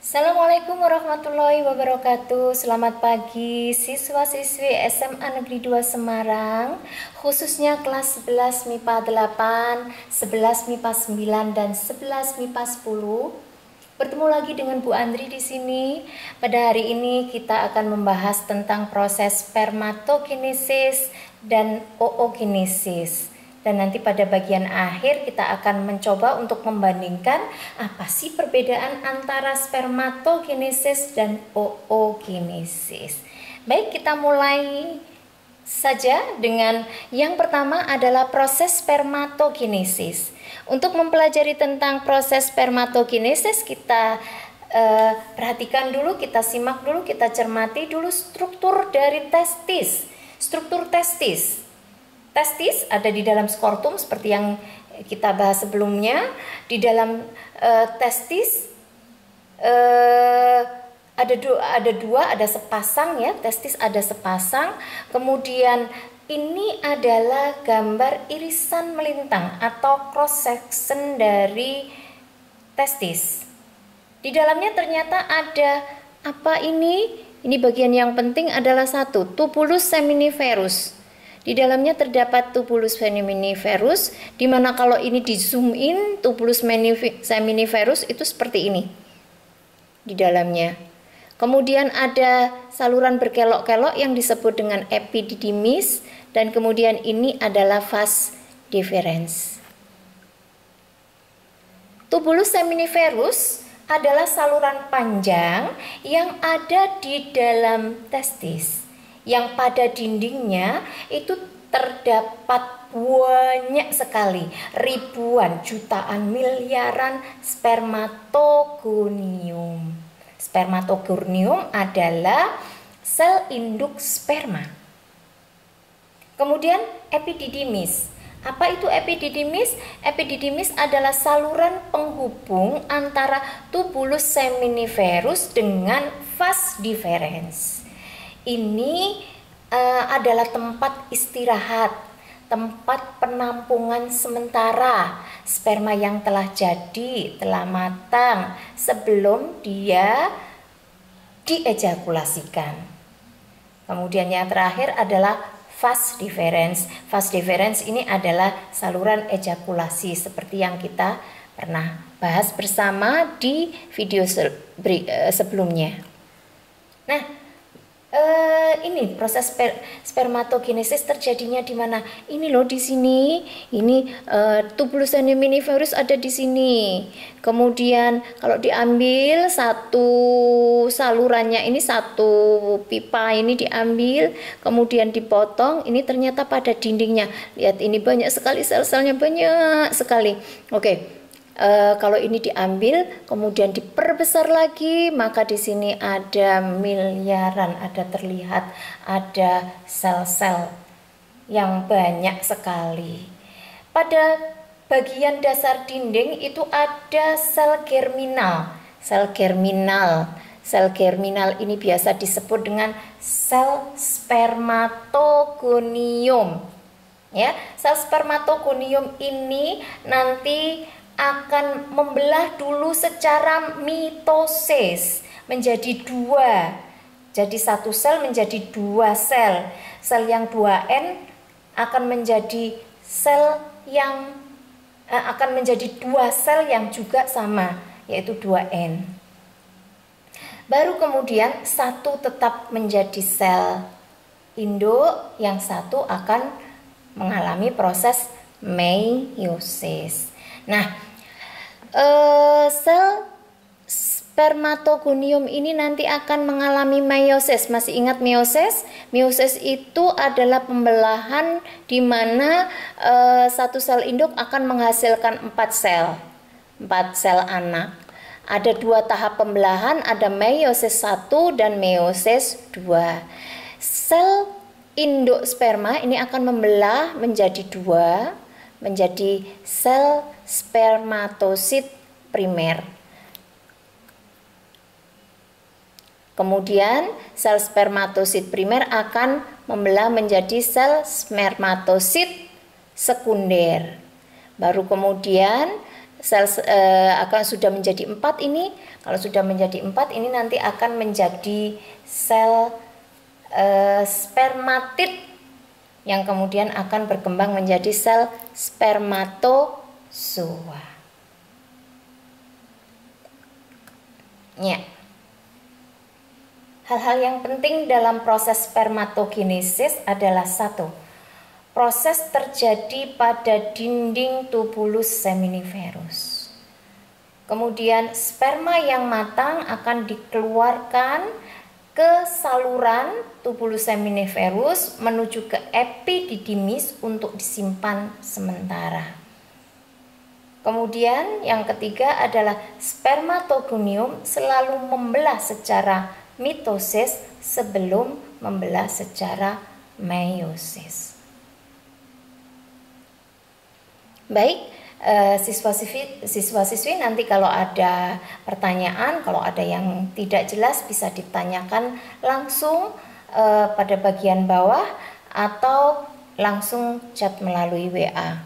Assalamualaikum warahmatullahi wabarakatuh. Selamat pagi siswa-siswi SMA Negeri 2 Semarang, khususnya kelas 11 MIPA 8, 11 MIPA 9 dan 11 MIPA 10. Bertemu lagi dengan Bu Andri di sini. Pada hari ini kita akan membahas tentang proses spermatogenesis dan oogenesis. Dan nanti pada bagian akhir kita akan mencoba untuk membandingkan apa sih perbedaan antara spermatogenesis dan oogenesis. Baik, kita mulai saja dengan yang pertama adalah proses spermatogenesis. Untuk mempelajari tentang proses spermatogenesis, kita perhatikan dulu, kita simak dulu, kita cermati dulu struktur dari testis. Struktur testis. Testis ada di dalam skortum seperti yang kita bahas sebelumnya. Di dalam testis ada sepasang ya, testis ada sepasang. Kemudian ini adalah gambar irisan melintang atau cross section dari testis. Di dalamnya ternyata ada apa ini? Ini bagian yang penting adalah satu, tubulus seminiferus. Di dalamnya terdapat tubulus seminiferus, di mana kalau ini di zoom in, tubulus seminiferus itu seperti ini di dalamnya. Kemudian ada saluran berkelok-kelok yang disebut dengan epididymis, dan kemudian ini adalah vas deferens. Tubulus seminiferus adalah saluran panjang yang ada di dalam testis, yang pada dindingnya itu terdapat banyak sekali, ribuan, jutaan, miliaran spermatogonium. Spermatogonium adalah sel induk sperma. Kemudian epididymis. Apa itu epididymis? Epididymis adalah saluran penghubung antara tubulus seminiferus dengan vas deferens. Ini adalah tempat istirahat, tempat penampungan sementara sperma yang telah jadi, telah matang sebelum dia diejakulasikan. Kemudian yang terakhir adalah vas deferens. Vas deferens ini adalah saluran ejakulasi seperti yang kita pernah bahas bersama di video sebelumnya. Nah, ini proses spermatogenesis terjadinya di mana? Ini loh di sini. Ini tubulus seminiferus ada di sini. Kemudian kalau diambil satu salurannya ini, satu pipa ini diambil, kemudian dipotong, ini ternyata pada dindingnya. Lihat ini banyak sekali sel-selnya, banyak sekali. Oke. Kalau ini diambil kemudian diperbesar lagi, maka di sini ada miliaran, ada terlihat ada sel-sel yang banyak sekali. Pada bagian dasar dinding itu ada sel germinal. Sel germinal ini biasa disebut dengan sel spermatogonium. Ya, sel spermatogonium ini nanti akan membelah dulu secara mitosis menjadi dua. Jadi satu sel menjadi dua sel. Sel yang 2N akan menjadi sel yang akan menjadi dua sel yang juga sama, yaitu 2N. Baru kemudian satu tetap menjadi sel induk, yang satu akan mengalami proses meiosis. Nah, sel spermatogonium ini nanti akan mengalami meiosis. Masih ingat meiosis? Meiosis itu adalah pembelahan di mana satu sel induk akan menghasilkan 4 sel anak. Ada 2 tahap pembelahan, ada meiosis 1 dan meiosis 2. Sel induk sperma ini akan membelah menjadi 2, menjadi sel spermatosit primer. Kemudian sel spermatosit primer akan membelah menjadi sel spermatosit sekunder. Baru kemudian sel akan sudah menjadi 4 ini. Kalau sudah menjadi 4 ini nanti akan menjadi sel spermatid yang kemudian akan berkembang menjadi sel spermatozoa. Ya. Hal-hal yang penting dalam proses spermatogenesis adalah satu, proses terjadi pada dinding tubulus seminiferus. Kemudian sperma yang matang akan dikeluarkan ke saluran tubulus seminiferus menuju ke epididymis untuk disimpan sementara. Kemudian yang ketiga adalah spermatogonium selalu membelah secara mitosis sebelum membelah secara meiosis. Baik, siswa-siswi nanti kalau ada pertanyaan, kalau ada yang tidak jelas bisa ditanyakan langsung pada bagian bawah atau langsung chat melalui WA.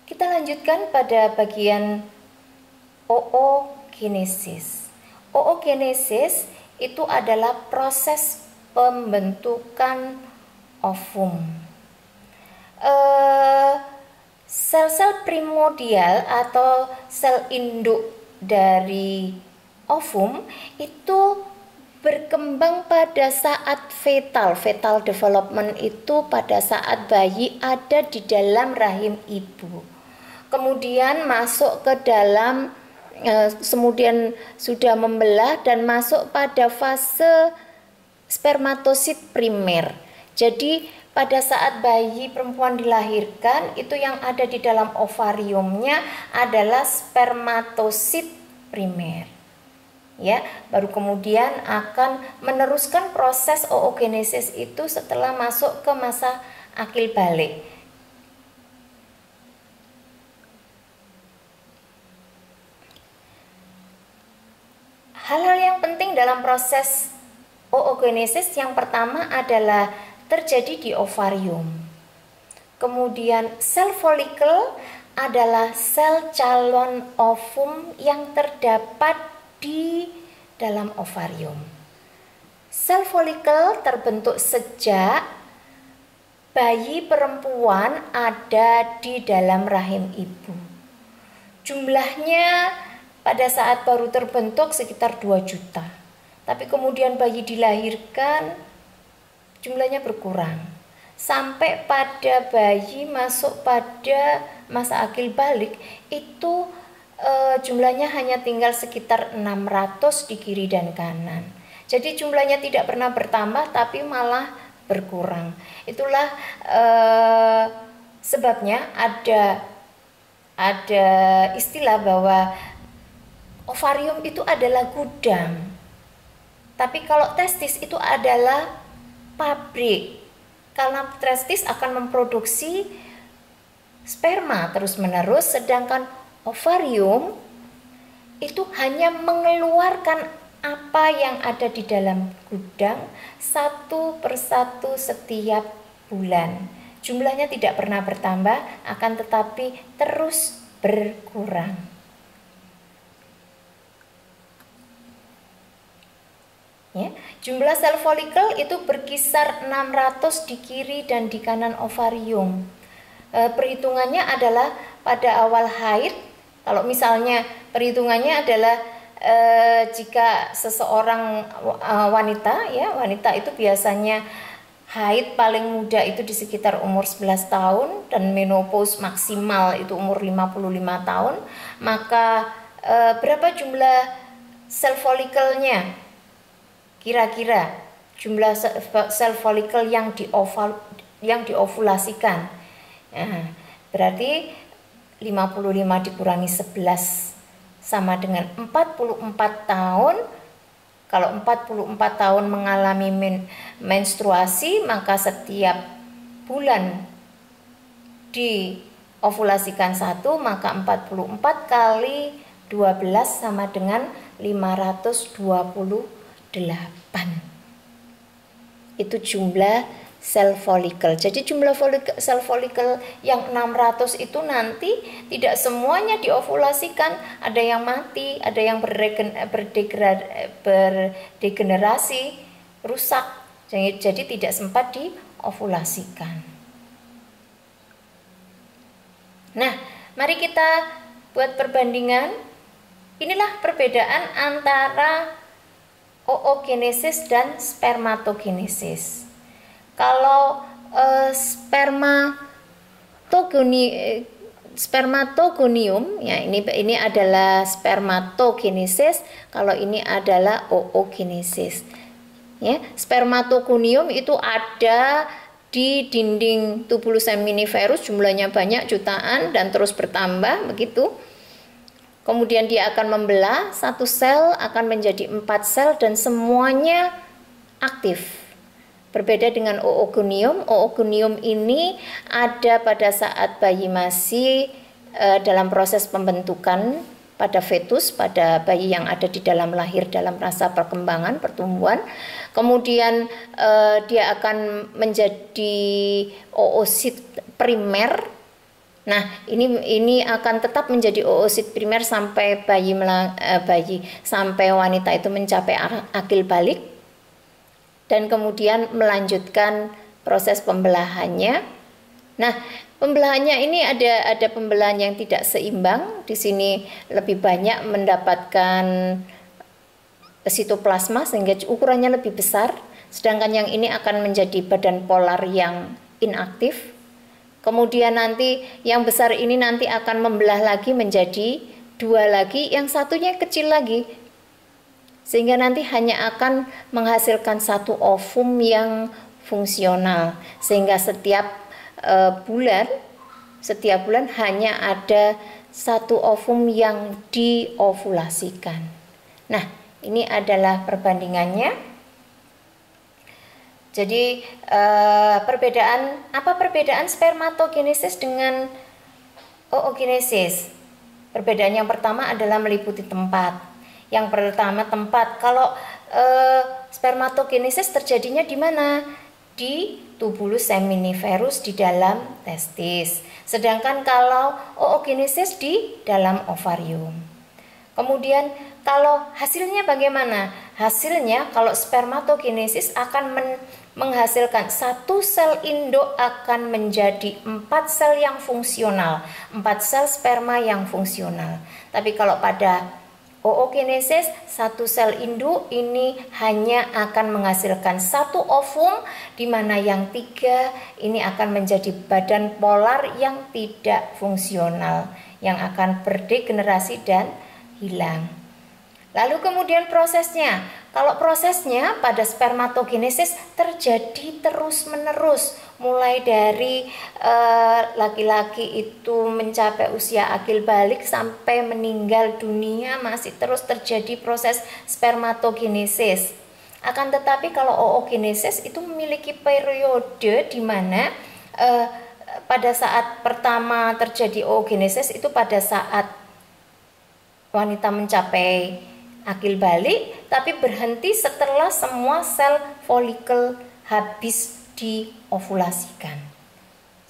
Kita lanjutkan pada bagian oogenesis. Oogenesis itu adalah proses pembentukan ovum. Sel-sel primordial atau sel induk dari ovum itu berkembang pada saat fetal development itu pada saat bayi ada di dalam rahim ibu. Kemudian masuk ke dalam kemudian sudah membelah dan masuk pada fase spermatosit primer. Jadi pada saat bayi perempuan dilahirkan itu yang ada di dalam ovariumnya adalah spermatosit primer. Ya, baru kemudian akan meneruskan proses oogenesis itu setelah masuk ke masa akil balik. Hal-hal yang penting dalam proses oogenesis yang pertama adalah terjadi di ovarium. Kemudian sel folikel adalah sel calon ovum yang terdapat di dalam ovarium. Sel folikel terbentuk sejak bayi perempuan ada di dalam rahim ibu. Jumlahnya pada saat baru terbentuk sekitar 2 juta. Tapi kemudian bayi dilahirkan, jumlahnya berkurang. Sampai pada bayi masuk pada masa akil balik, itu jumlahnya hanya tinggal sekitar 600 di kiri dan kanan. Jadi jumlahnya tidak pernah bertambah, tapi malah berkurang. Itulah sebabnya ada istilah bahwa ovarium itu adalah gudang, tapi kalau testis itu adalah pabrik, karena testis akan memproduksi sperma terus-menerus, sedangkan ovarium itu hanya mengeluarkan apa yang ada di dalam gudang satu persatu setiap bulan. Jumlahnya tidak pernah bertambah, akan tetapi terus berkurang. Ya, jumlah sel folikel itu berkisar 600 di kiri dan di kanan ovarium. Perhitungannya adalah pada awal haid. Kalau misalnya perhitungannya adalah jika seseorang wanita itu biasanya haid paling muda itu di sekitar umur 11 tahun dan menopause maksimal itu umur 55 tahun, maka berapa jumlah sel folikelnya? Kira-kira jumlah sel folikel yang diovulasikan. Nah, berarti 55 dikurangi 11 sama dengan 44 tahun. Kalau 44 tahun mengalami menstruasi, maka setiap bulan diovulasikan 1, maka 44 kali 12 sama dengan 528. Itu jumlah sel folikel. Jadi jumlah sel folikel yang 600 itu nanti tidak semuanya diovulasikan, ada yang mati, ada yang berdegenerasi, rusak. Jadi tidak sempat diovulasikan. Nah, mari kita buat perbandingan. Inilah perbedaan antara oogenesis dan spermatogenesis. Kalau spermatogonium, ya ini adalah spermatogenesis, kalau ini adalah oogenesis. Ya, spermatogonium itu ada di dinding tubulus seminiferus, jumlahnya banyak, jutaan, dan terus bertambah begitu. Kemudian dia akan membelah, satu sel akan menjadi 4 sel dan semuanya aktif. Berbeda dengan oogonium. Oogonium ini ada pada saat bayi masih dalam proses pembentukan pada fetus, pada bayi yang ada di dalam lahir dalam masa perkembangan, pertumbuhan. Kemudian dia akan menjadi oosit primer. Nah, ini akan tetap menjadi oosit primer sampai sampai wanita itu mencapai akil balik, dan kemudian melanjutkan proses pembelahannya. Nah, pembelahannya ini ada pembelahan yang tidak seimbang. Di sini lebih banyak mendapatkan sitoplasma sehingga ukurannya lebih besar, sedangkan yang ini akan menjadi badan polar yang inaktif. Kemudian nanti yang besar ini nanti akan membelah lagi menjadi 2 lagi, yang satunya kecil lagi. Sehingga nanti hanya akan menghasilkan 1 ovum yang fungsional. Sehingga setiap bulan hanya ada 1 ovum yang diovulasikan. Nah, ini adalah perbandingannya. Jadi perbedaan spermatogenesis dengan oogenesis? Perbedaan yang pertama adalah meliputi tempat. Yang pertama tempat. Kalau spermatogenesis terjadinya di mana? Di tubulus seminiferus, di dalam testis. Sedangkan kalau oogenesis di dalam ovarium. Kemudian kalau hasilnya bagaimana? Hasilnya kalau spermatogenesis akan menghasilkan 1 sel induk akan menjadi 4 sel yang fungsional, 4 sel sperma yang fungsional. Tapi kalau pada oogenesis, 1 sel induk ini hanya akan menghasilkan 1 ovum, di mana yang 3 ini akan menjadi badan polar yang tidak fungsional, yang akan berdegenerasi dan hilang. Lalu kemudian prosesnya. Kalau prosesnya pada spermatogenesis terjadi terus-menerus, mulai dari laki-laki itu mencapai usia akil balik sampai meninggal dunia masih terus terjadi proses spermatogenesis. Akan tetapi kalau oogenesis itu memiliki periode di mana pada saat pertama terjadi oogenesis itu pada saat wanita mencapai akil balik, tapi berhenti setelah semua sel folikel habis diovulasikan.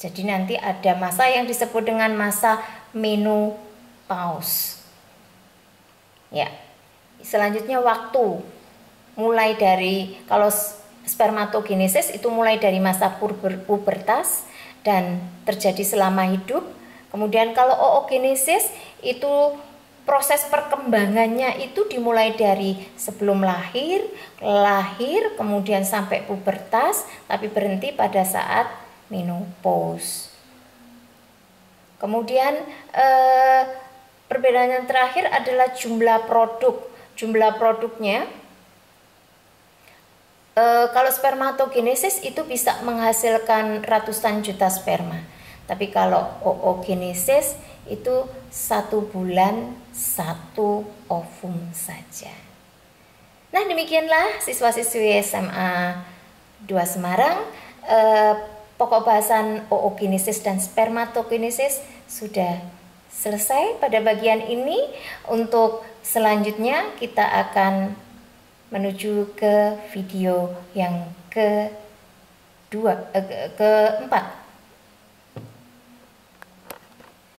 Jadi nanti ada masa yang disebut dengan masa menopause. Ya. Selanjutnya waktu mulai dari, kalau spermatogenesis itu mulai dari masa pubertas dan terjadi selama hidup. Kemudian kalau oogenesis itu proses perkembangannya itu dimulai dari sebelum lahir, kemudian sampai pubertas, tapi berhenti pada saat menopause. Kemudian perbedaan yang terakhir adalah jumlah produk. Jumlah produknya, kalau spermatogenesis itu bisa menghasilkan ratusan juta sperma. Tapi kalau oogenesis itu 1 bulan 1 ovum saja. Nah, demikianlah siswa-siswi SMA 2 Semarang, pokok bahasan oogenesis dan spermatogenesis sudah selesai pada bagian ini. Untuk selanjutnya kita akan menuju ke video yang keempat,